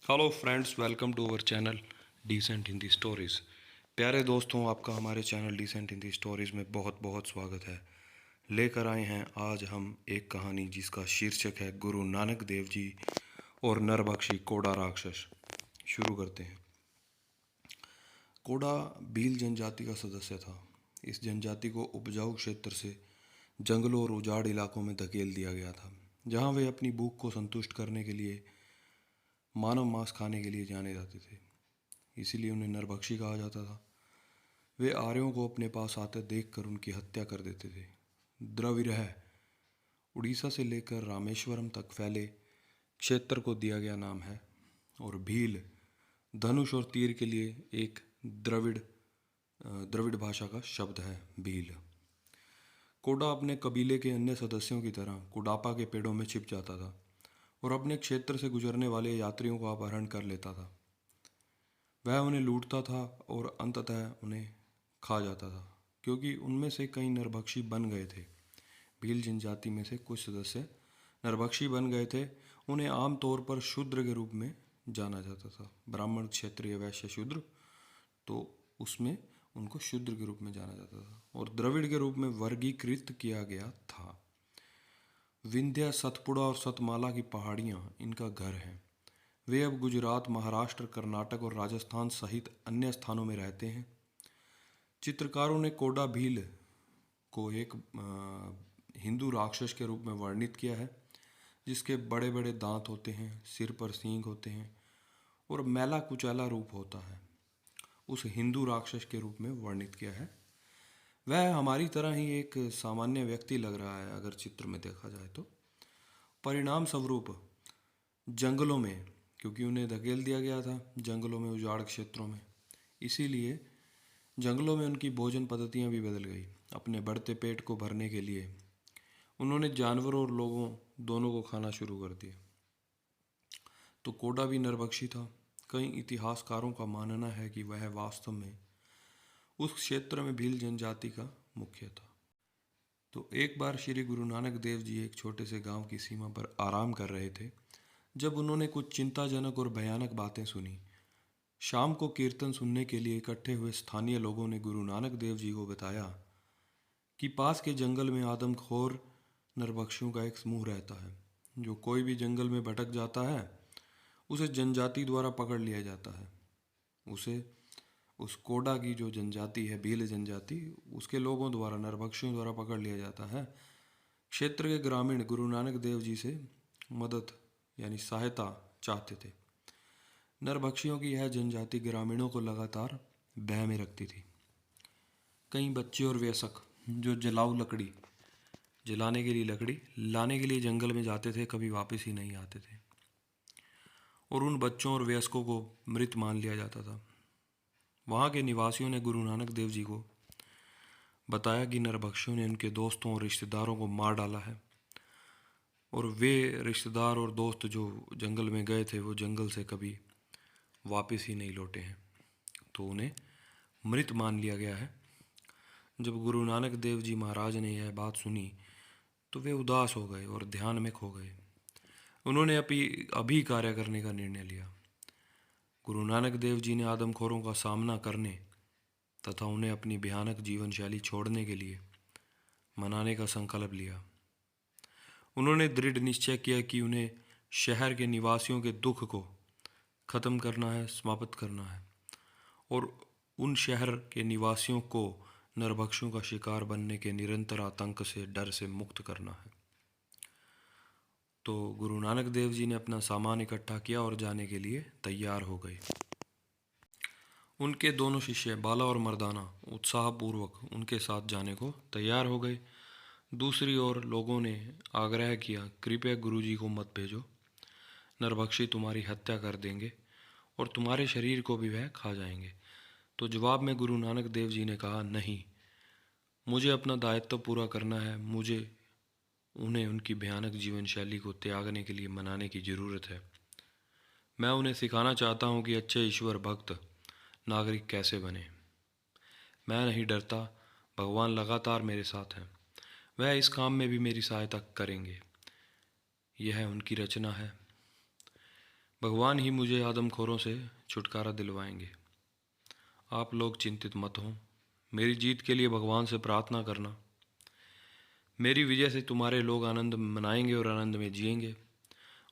Hello friends, welcome to our channel decent Hindi stories. प्यारे दोस्तों, आपका हमारे चैनल डिसेंट हिंदी स्टोरीज़ में बहुत बहुत स्वागत है। लेकर आए हैं आज हम एक कहानी जिसका शीर्षक है गुरु नानक देव जी और नरबख्शी कोड़ा राक्षस। शुरू करते हैं। कोड़ा भील जनजाति का सदस्य था। इस जनजाति को उपजाऊ क्षेत्र से जंगलों और उजाड़ इलाकों में धकेल दिया गया था, जहाँ वे अपनी भूख को संतुष्ट करने के लिए मानव मांस खाने के लिए जाने जाते थे। इसीलिए उन्हें नरभक्षी कहा जाता था। वे आर्यों को अपने पास आते देखकर उनकी हत्या कर देते थे। द्रविरह उड़ीसा से लेकर रामेश्वरम तक फैले क्षेत्र को दिया गया नाम है, और भील धनुष और तीर के लिए एक द्रविड़ भाषा का शब्द है। भील कोडा अपने कबीले के अन्य सदस्यों की तरह कुडापा के पेड़ों में छिप जाता था और अपने क्षेत्र से गुजरने वाले यात्रियों को अपहरण कर लेता था। वह उन्हें लूटता था और अंततः उन्हें खा जाता था, क्योंकि उनमें से कई नरभक्षी बन गए थे। भील जनजाति में से कुछ सदस्य नरभक्षी बन गए थे। उन्हें आमतौर पर शूद्र के रूप में जाना जाता था। ब्राह्मण, क्षत्रिय, वैश्य, शूद्र, तो उसमें उनको शूद्र के रूप में जाना जाता था और द्रविड़ के रूप में वर्गीकृत किया गया था। विंध्य, सतपुड़ा और सतमाला की पहाड़ियाँ इनका घर है। वे अब गुजरात, महाराष्ट्र, कर्नाटक और राजस्थान सहित अन्य स्थानों में रहते हैं। चित्रकारों ने कोडा भील को एक हिंदू राक्षस के रूप में वर्णित किया है, जिसके बड़े बड़े दांत होते हैं, सिर पर सींग होते हैं और मैला कुचैला रूप होता है। उस हिंदू राक्षस के रूप में वर्णित किया है। वह हमारी तरह ही एक सामान्य व्यक्ति लग रहा है अगर चित्र में देखा जाए तो। परिणाम स्वरूप जंगलों में, क्योंकि उन्हें धकेल दिया गया था जंगलों में, उजाड़ क्षेत्रों में, इसीलिए जंगलों में उनकी भोजन पद्धतियाँ भी बदल गई। अपने बढ़ते पेट को भरने के लिए उन्होंने जानवरों और लोगों दोनों को खाना शुरू कर दिया। तो कोडा भी नरभक्षी था। कई इतिहासकारों का मानना है कि वह वास्तव में उस क्षेत्र में भील जनजाति का मुख्य था। तो एक बार श्री गुरु नानक देव जी एक छोटे से गांव की सीमा पर आराम कर रहे थे, जब उन्होंने कुछ चिंताजनक और भयानक बातें सुनी। शाम को कीर्तन सुनने के लिए इकट्ठे हुए स्थानीय लोगों ने गुरु नानक देव जी को बताया कि पास के जंगल में आदमखोर नरभक्षियों का एक समूह रहता है। जो कोई भी जंगल में भटक जाता है, उसे जनजाति द्वारा पकड़ लिया जाता है। उसे उस कोडा की जो जनजाति है, भील जनजाति, उसके लोगों द्वारा, नरभक्षियों द्वारा पकड़ लिया जाता है। क्षेत्र के ग्रामीण गुरु नानक देव जी से मदद यानी सहायता चाहते थे। नरभक्षियों की यह जनजाति ग्रामीणों को लगातार भय में रखती थी। कई बच्चे और वयस्क जो जलाने के लिए लकड़ी लाने के लिए जंगल में जाते थे, कभी वापस ही नहीं आते थे, और उन बच्चों और वयस्कों को मृत मान लिया जाता था। वहाँ के निवासियों ने गुरु नानक देव जी को बताया कि नरभक्षियों ने उनके दोस्तों और रिश्तेदारों को मार डाला है, और वे रिश्तेदार और दोस्त जो जंगल में गए थे, वो जंगल से कभी वापस ही नहीं लौटे हैं, तो उन्हें मृत मान लिया गया है। जब गुरु नानक देव जी महाराज ने यह बात सुनी तो वे उदास हो गए और ध्यान में खो गए। उन्होंने अभी कार्य करने का निर्णय लिया। गुरु नानक देव जी ने आदमखोरों का सामना करने तथा उन्हें अपनी भयानक जीवन शैली छोड़ने के लिए मनाने का संकल्प लिया। उन्होंने दृढ़ निश्चय किया कि उन्हें शहर के निवासियों के दुख को खत्म करना है, समाप्त करना है, और उन शहर के निवासियों को नरभक्षियों का शिकार बनने के निरंतर आतंक से, डर से मुक्त करना है। तो गुरु नानक देव जी ने अपना सामान इकट्ठा किया और जाने के लिए तैयार हो गए। उनके दोनों शिष्य बाला और मर्दाना उत्साहपूर्वक उनके साथ जाने को तैयार हो गए। दूसरी ओर लोगों ने आग्रह किया, कृपया गुरुजी को मत भेजो, नरभक्षी तुम्हारी हत्या कर देंगे और तुम्हारे शरीर को भी वह खा जाएंगे। तो जवाब में गुरु नानक देव जी ने कहा, नहीं, मुझे अपना दायित्व पूरा करना है। मुझे उन्हें उनकी भयानक जीवन शैली को त्यागने के लिए मनाने की ज़रूरत है। मैं उन्हें सिखाना चाहता हूँ कि अच्छे ईश्वर भक्त नागरिक कैसे बने। मैं नहीं डरता, भगवान लगातार मेरे साथ हैं। वह इस काम में भी मेरी सहायता करेंगे। यह उनकी रचना है। भगवान ही मुझे आदमखोरों से छुटकारा दिलवाएंगे। आप लोग चिंतित मत हों, मेरी जीत के लिए भगवान से प्रार्थना करना। मेरी विजय से तुम्हारे लोग आनंद मनाएंगे और आनंद में जिएंगे।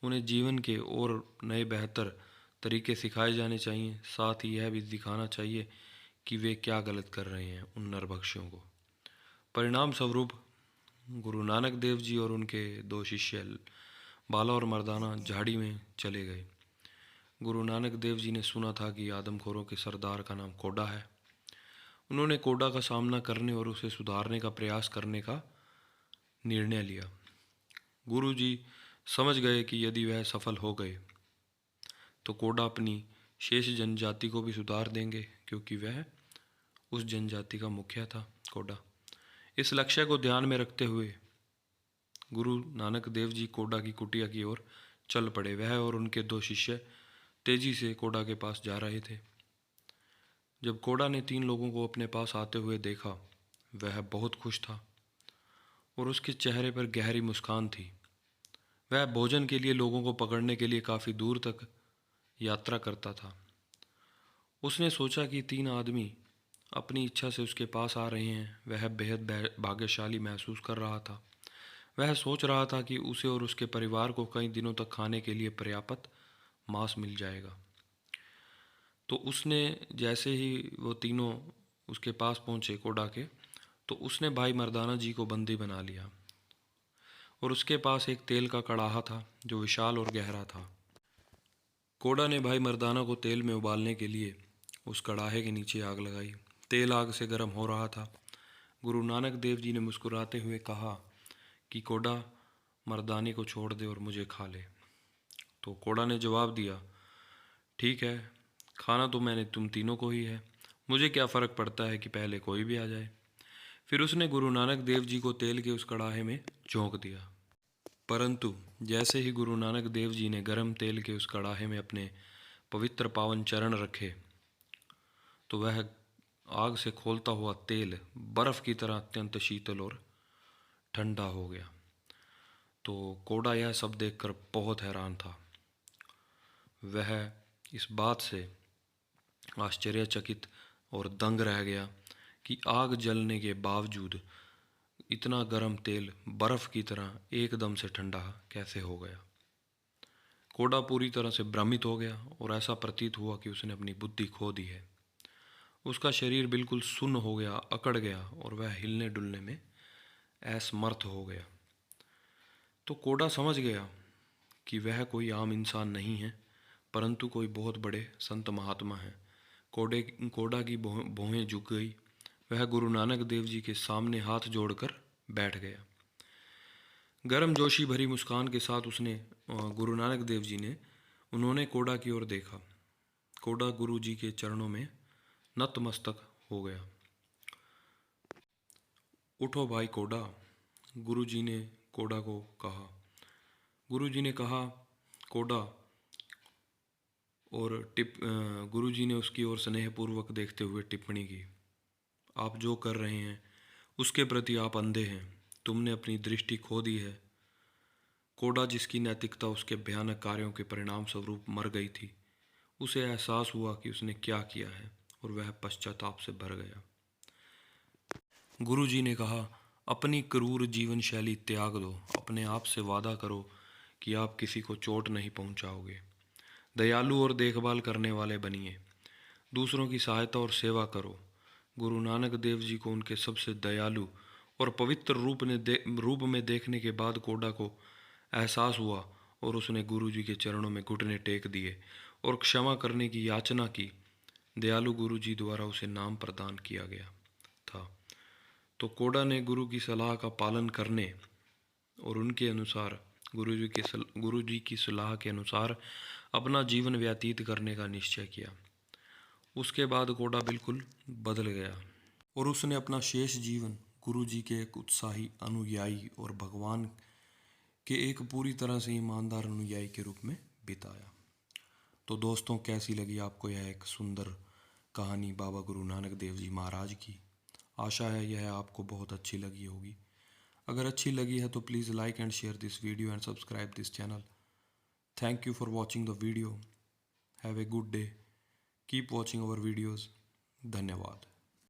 उन्हें जीवन के और नए बेहतर तरीके सिखाए जाने चाहिए। साथ ही यह भी दिखाना चाहिए कि वे क्या गलत कर रहे हैं उन नरभक्षियों को। परिणाम स्वरूप गुरु नानक देव जी और उनके दो शिष्य बाला और मर्दाना झाड़ी में चले गए। गुरु नानक देव जी ने सुना था कि आदमखोरों के सरदार का नाम कोडा है। उन्होंने कोडा का सामना करने और उसे सुधारने का प्रयास करने का निर्णय लिया। गुरु जी समझ गए कि यदि वह सफल हो गए तो कोडा अपनी शेष जनजाति को भी सुधार देंगे, क्योंकि वह उस जनजाति का मुखिया था कोडा। इस लक्ष्य को ध्यान में रखते हुए गुरु नानक देव जी कोडा की कुटिया की ओर चल पड़े। वह और उनके दो शिष्य तेजी से कोडा के पास जा रहे थे। जब कोडा ने 3 लोगों को अपने पास आते हुए देखा, वह बहुत खुश था और उसके चेहरे पर गहरी मुस्कान थी। वह भोजन के लिए लोगों को पकड़ने के लिए काफ़ी दूर तक यात्रा करता था। उसने सोचा कि 3 आदमी अपनी इच्छा से उसके पास आ रहे हैं। वह बेहद भाग्यशाली महसूस कर रहा था। वह सोच रहा था कि उसे और उसके परिवार को कई दिनों तक खाने के लिए पर्याप्त मांस मिल जाएगा। तो उसने जैसे ही वो तीनों उसके पास पहुंचे कोडा के, तो उसने भाई मर्दाना जी को बंदी बना लिया और उसके पास एक तेल का कड़ाहा था जो विशाल और गहरा था। कोडा ने भाई मर्दाना को तेल में उबालने के लिए उस कड़ाहे के नीचे आग लगाई। तेल आग से गर्म हो रहा था। गुरु नानक देव जी ने मुस्कुराते हुए कहा कि कोडा, मर्दानी को छोड़ दे और मुझे खा ले। तो कोडा ने जवाब दिया, ठीक है, खाना तो मैंने तुम तीनों को ही है, मुझे क्या फ़र्क पड़ता है कि पहले कोई भी आ जाए। फिर उसने गुरु नानक देव जी को तेल के उस कड़ाहे में झोंक दिया। परंतु जैसे ही गुरु नानक देव जी ने गर्म तेल के उस कड़ाहे में अपने पवित्र पावन चरण रखे, तो वह आग से खोलता हुआ तेल बर्फ़ की तरह अत्यंत शीतल और ठंडा हो गया। तो कोडा यह सब देखकर बहुत हैरान था। वह इस बात से आश्चर्यचकित और दंग रह गया कि आग जलने के बावजूद इतना गर्म तेल बर्फ़ की तरह एकदम से ठंडा कैसे हो गया। कोडा पूरी तरह से भ्रमित हो गया और ऐसा प्रतीत हुआ कि उसने अपनी बुद्धि खो दी है। उसका शरीर बिल्कुल सुन्न हो गया, अकड़ गया और वह हिलने डुलने में असमर्थ हो गया। तो कोडा समझ गया कि वह कोई आम इंसान नहीं है, परंतु कोई बहुत बड़े संत महात्मा हैं। कोडा की भौहें झुक गई। वह गुरु नानक देव जी के सामने हाथ जोड़कर बैठ गया। गर्म जोशी भरी मुस्कान के साथ गुरु नानक देव जी ने उन्होंने कोडा की ओर देखा। कोडा गुरु जी के चरणों में नतमस्तक हो गया। उठो भाई कोडा, गुरु जी ने कोडा को कहा। गुरु जी ने कहा, कोडा, और गुरु जी ने उसकी ओर स्नेहपूर्वक देखते हुए टिप्पणी की, आप जो कर रहे हैं उसके प्रति आप अंधे हैं। तुमने अपनी दृष्टि खो दी है। कोडा, जिसकी नैतिकता उसके भयानक कार्यों के परिणाम स्वरूप मर गई थी, उसे एहसास हुआ कि उसने क्या किया है और वह पश्चाताप से भर गया। गुरु जी ने कहा, अपनी क्रूर जीवन शैली त्याग दो। अपने आप से वादा करो कि आप किसी को चोट नहीं पहुंचाओगे। दयालु और देखभाल करने वाले बनिए। दूसरों की सहायता और सेवा करो। गुरु नानक देव जी को उनके सबसे दयालु और पवित्र रूप में देखने के बाद कोडा को एहसास हुआ और उसने गुरु जी के चरणों में घुटने टेक दिए और क्षमा करने की याचना की। दयालु गुरु जी द्वारा उसे नाम प्रदान किया गया था। तो कोडा ने गुरु की सलाह का पालन करने और उनके अनुसार गुरु जी की सलाह के अनुसार अपना जीवन व्यतीत करने का निश्चय किया। उसके बाद कोडा बिल्कुल बदल गया और उसने अपना शेष जीवन गुरु जी के एक उत्साही अनुयायी और भगवान के एक पूरी तरह से ईमानदार अनुयायी के रूप में बिताया। तो दोस्तों, कैसी लगी आपको यह एक सुंदर कहानी बाबा गुरु नानक देव जी महाराज की। आशा है यह आपको बहुत अच्छी लगी होगी। अगर अच्छी लगी है तो please like and share this video and subscribe this channel. Thank you for watching the video. Have a good day. Keep watching our videos. धन्यवाद.